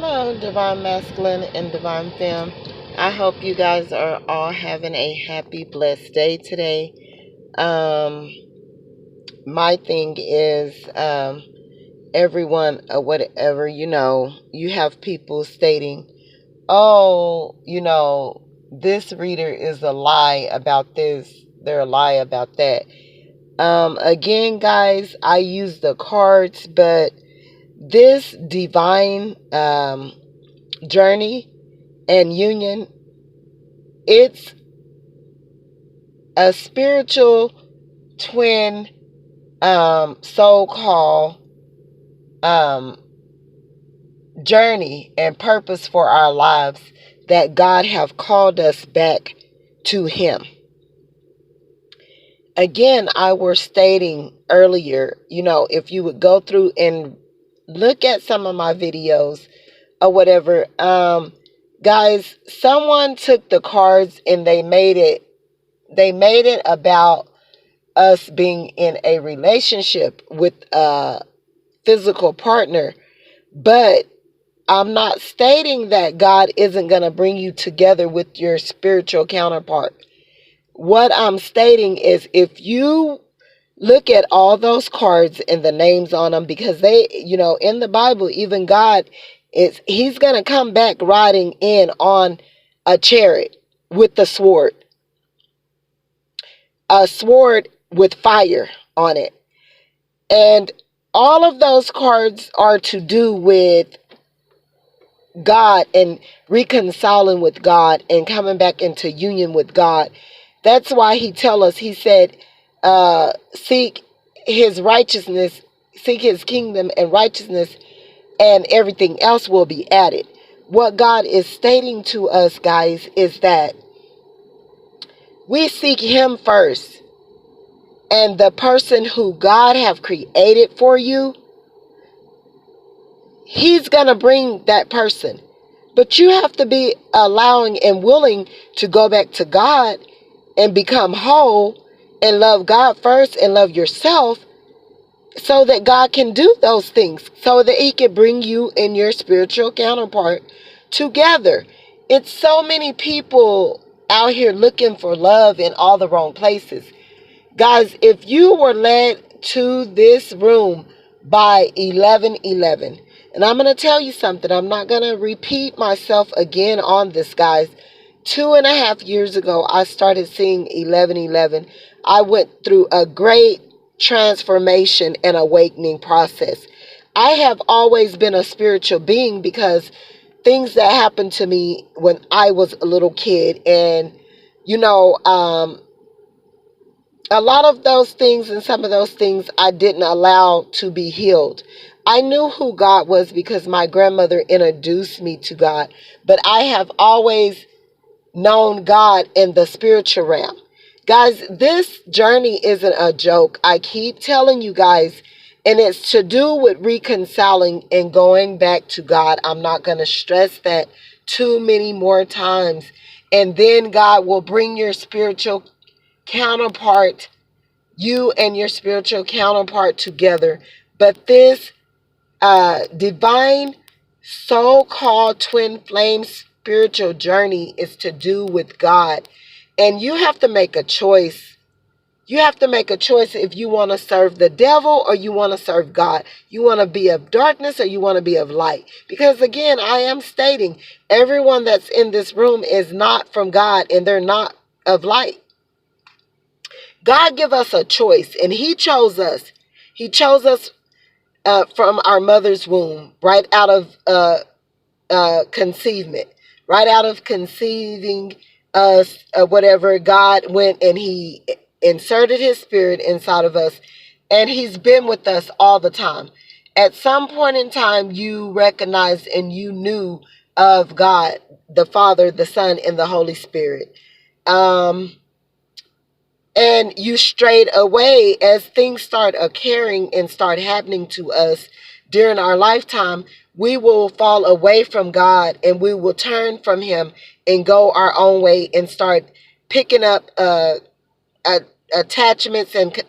Hello, Divine Masculine and Divine Femme. I hope you guys are all having a happy, blessed day today. Um, my thing is, everyone, whatever, you have people stating, oh, this reader is a lie about this, they're a lie about that. Again, guys, I use the cards, but this divine journey and union, it's a spiritual twin, so-called um, journey and purpose for our lives that God have called us back to Him. Again, I was stating earlier, if you would go through and look at some of my videos or whatever, guys, someone took the cards and they made it about us being in a relationship with a physical partner. But I'm not stating that God isn't going to bring you together with your spiritual counterpart. What I'm stating is, if you look at all those cards and the names on them, because they, in the Bible, even God he's going to come back riding in on a chariot with the sword. A sword with fire on it. And all of those cards are to do with God and reconciling with God and coming back into union with God. That's why he said, seek his righteousness, seek his kingdom and righteousness, and everything else will be added. What God is stating to us, guys, is that we seek him first. And the person who God have created for you, he's going to bring that person. But you have to be allowing and willing to go back to God and become whole and love God first and love yourself, so that God can do those things, so that he can bring you and your spiritual counterpart together. It's so many people out here looking for love in all the wrong places. Guys, if you were led to this room by 1111, and I'm going to tell you something, I'm not going to repeat myself again on this, guys. 2.5 years ago, I started seeing 1111. I went through a great transformation and awakening process. I have always been a spiritual being, because things that happened to me when I was a little kid, and a lot of those things and some of those things I didn't allow to be healed. I knew who God was because my grandmother introduced me to God, but I have always known God in the spiritual realm. Guys, this journey isn't a joke. I keep telling you guys, and it's to do with reconciling and going back to God. I'm not going to stress that too many more times. And then God will bring your spiritual counterpart, you and your spiritual counterpart together. But this divine so-called twin flame spiritual journey is to do with God. And you have to make a choice. You have to make a choice if you want to serve the devil or you want to serve God. You want to be of darkness or you want to be of light. Because again, I am stating, everyone that's in this room is not from God and they're not of light. God give us a choice, and he chose us. He chose us from our mother's womb, right out of conceivement, right out of conceiving us, whatever. God went and he inserted his spirit inside of us, and he's been with us all the time. At some point in time, you recognized and you knew of God, the Father, the Son, and the Holy Spirit. And you strayed away as things start occurring and start happening to us during our lifetime. We will fall away from God and we will turn from him and go our own way and start picking up attachments and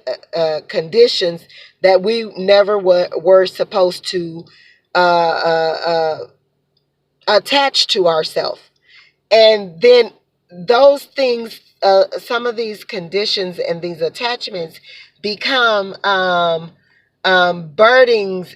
conditions that we never were supposed to attached to ourselves. And then those things, some of these conditions and these attachments become burdens,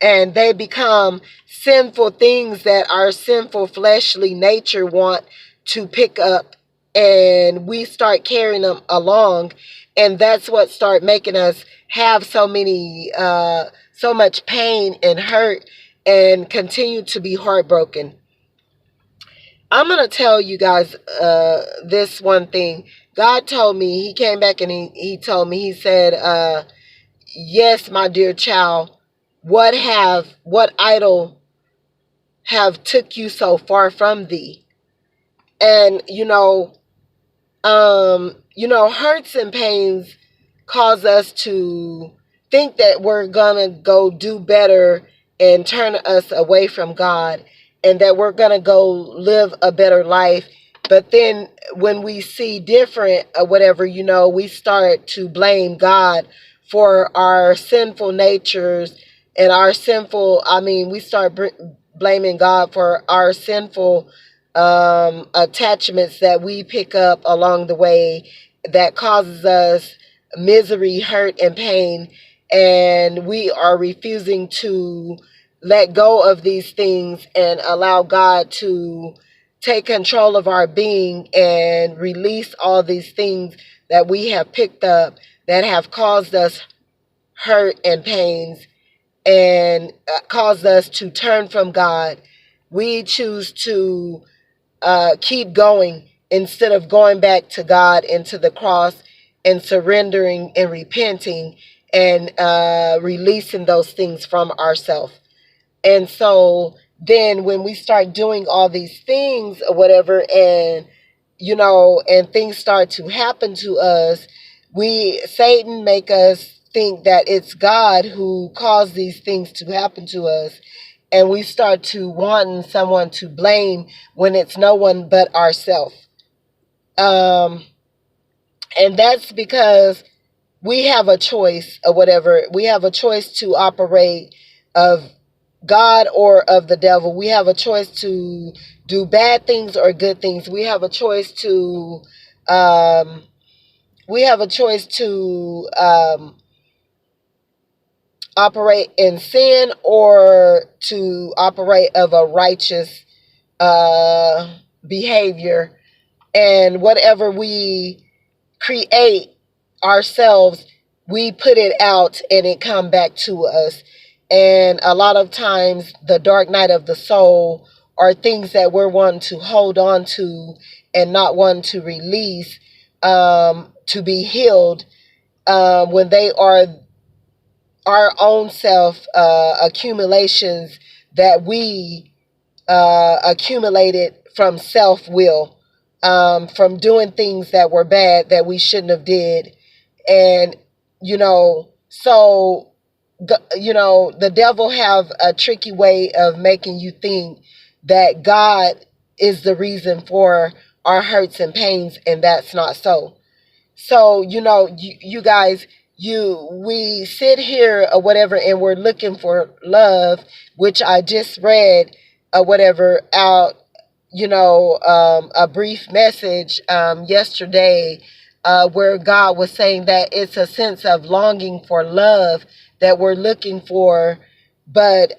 and they become sinful things that our sinful fleshly nature want to pick up, and we start carrying them along, and that's what start making us have so much pain and hurt and continue to be heartbroken. I'm going to tell you guys this one thing. God told me, he came back and he told me, he said, yes, my dear child, what idol have took you so far from thee? And, hurts and pains cause us to think that we're gonna go do better and turn us away from God, and that we're gonna go live a better life. But then when we see different or whatever, we start to blame God for our sinful natures and we start blaming God for our sinful attachments that we pick up along the way, that causes us misery, hurt, and pain, and we are refusing to let go of these things and allow God to take control of our being and release all these things that we have picked up that have caused us hurt and pains, and caused us to turn from God. We choose to keep going instead of going back to God and to the cross and surrendering and repenting and releasing those things from ourselves. And so then when we start doing all these things or whatever, and things start to happen to us, Satan make us think that it's God who caused these things to happen to us, and we start to wanting someone to blame when it's no one but ourselves. And that's because we have a choice or whatever. We have a choice to operate of God or of the devil. We have a choice to do bad things or good things. We have a choice to operate in sin or to operate of a righteous behavior. And whatever we create ourselves, we put it out and it come back to us. And a lot of times the dark night of the soul are things that we're wanting to hold on to and not wanting to release, to be healed, when they are our own self accumulations that we accumulated from self-will, from doing things that were bad that we shouldn't have did. And so the devil have a tricky way of making you think that God is the reason for our hurts and pains, and that's not so. So, you guys, we sit here or whatever, and we're looking for love, which I just read or whatever out, a brief message yesterday, where God was saying that it's a sense of longing for love that we're looking for, but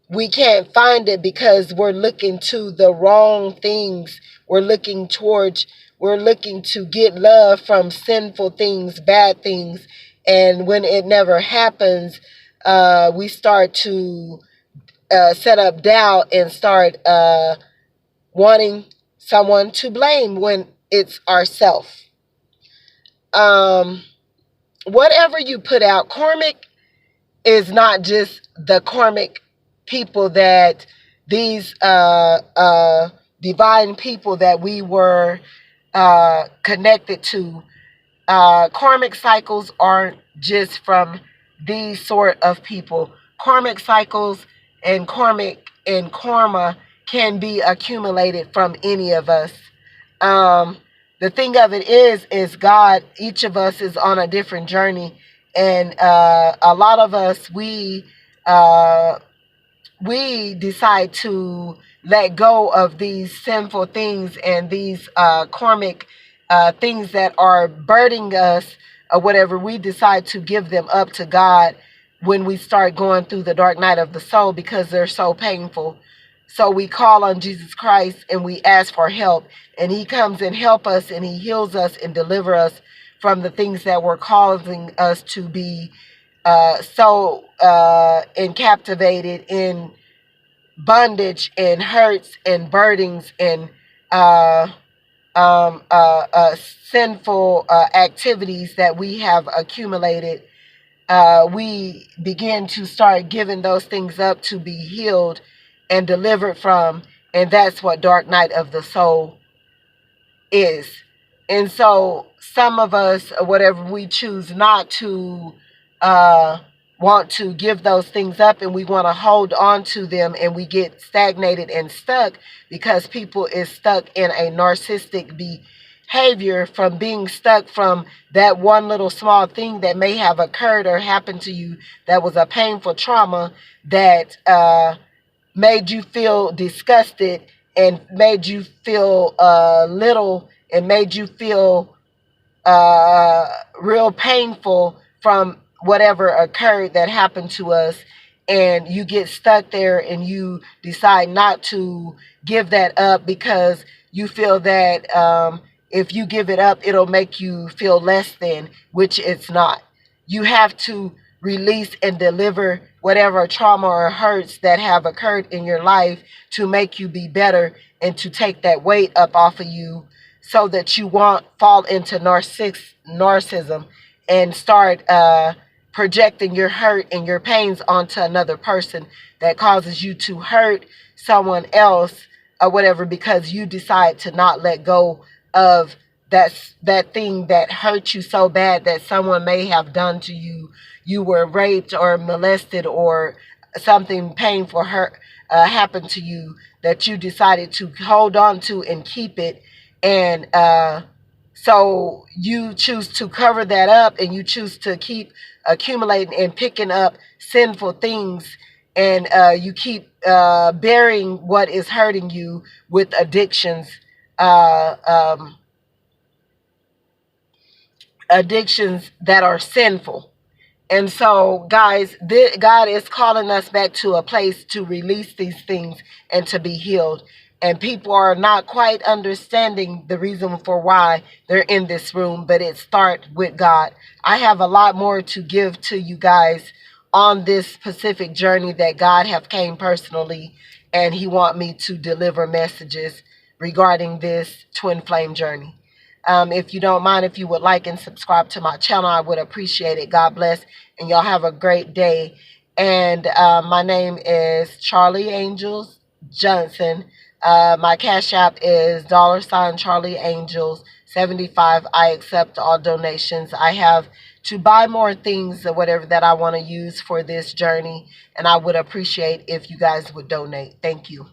we can't find it because we're looking to the wrong things. We're looking to get love from sinful things, bad things. And when it never happens, we start to set up doubt and start wanting someone to blame when it's ourself. Whatever you put out, karmic is not just the karmic people that these divine people that we were connected to. Karmic cycles aren't just from these sort of people. Karmic cycles and karma can be accumulated from any of us. The thing of it is God, each of us is on a different journey. And a lot of us, we we decide to let go of these sinful things and these karmic things that are burdening us or whatever, we decide to give them up to God when we start going through the dark night of the soul because they're so painful. So we call on Jesus Christ and we ask for help, and he comes and help us, and he heals us and deliver us from the things that were causing us to be so encaptivated in bondage and hurts and burdens and uh, sinful activities that we have accumulated. We begin to start giving those things up to be healed and delivered from, and that's what dark night of the soul is. And so some of us, whatever, we choose not to want to give those things up, and we want to hold on to them, and we get stagnated and stuck because people is stuck in a narcissistic behavior from being stuck from that one little small thing that may have occurred or happened to you that was a painful trauma that made you feel disgusted and made you feel little and made you feel real painful from whatever occurred that happened to us. And you get stuck there and you decide not to give that up because you feel that if you give it up, it'll make you feel less than, which it's not. You have to release and deliver whatever trauma or hurts that have occurred in your life to make you be better and to take that weight up off of you so that you won't fall into narcissism and start projecting your hurt and your pains onto another person that causes you to hurt someone else or whatever because you decide to not let go of that thing that hurt you so bad that someone may have done to you. You were raped or molested or something painful happened to you that you decided to hold on to and keep it. And so you choose to cover that up, and you choose to keep accumulating and picking up sinful things, and you keep burying what is hurting you with addictions, uh, um, addictions that are sinful. And so, guys, God is calling us back to a place to release these things and to be healed. And people are not quite understanding the reason for why they're in this room, but it starts with God. I have a lot more to give to you guys on this specific journey that God have came personally, and he want me to deliver messages regarding this twin flame journey. If you don't mind, if you would like and subscribe to my channel, I would appreciate it. God bless, and y'all have a great day. And my name is Charlie Angels Johnson. My Cash App is $Charlie Angels 75. I accept all donations. I have to buy more things or whatever that I want to use for this journey, and I would appreciate if you guys would donate. Thank you.